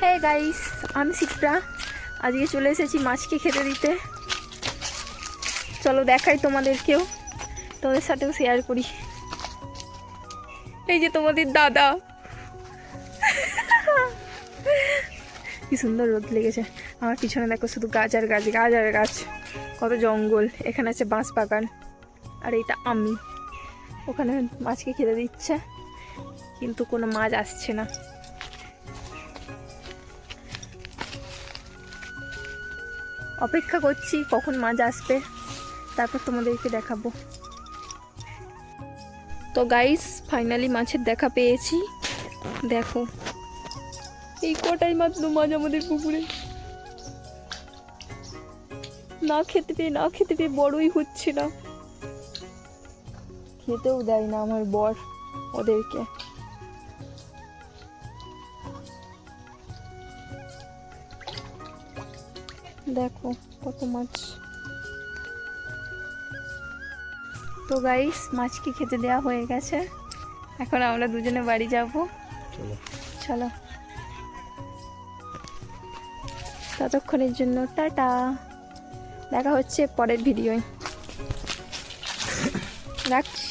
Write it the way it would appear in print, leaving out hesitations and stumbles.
Hey guys, আমি শিপ্রা। আজকে চলে এসেছি মাছকে খেতে দিতে। চলো দেখাই তোমাদেরকেও, তোমাদের সাথেও শেয়ার করি। এই যে তোমাদের দাদা, কি সুন্দর রোদ লেগেছে। আমার পিছনে দেখো শুধু গাছ আর গাছ, গাছ আর গাছ, কত জঙ্গল। এখানে আছে বাঁশ বাগান, আর এটা আমি। ওখানে মাছকে খেতে দিচ্ছে, কিন্তু কোনো মাছ আসছে না। অপেক্ষা করছি কখন মাছ আসবে, তারপর তোমাদেরকে দেখাবো। তো গাইস, ফাইনালি মাছের দেখা পেয়েছি। দেখো, এই কটাই মাত্র মাছ আমাদের পুকুরে। না খেতে পেয়ে বড়ই হচ্ছে না। খেতেও দেয় না আমার বর ওদেরকে। দেখো কত মাছ। তো গাইস, মাছকে খেতে দেওয়া হয়ে গেছে। এখন আমরা দুজনে বাড়ি যাব। চলো, ততক্ষণের জন্য টাটা। দেখা হচ্ছে পরের ভিডিওয়। রাখছি।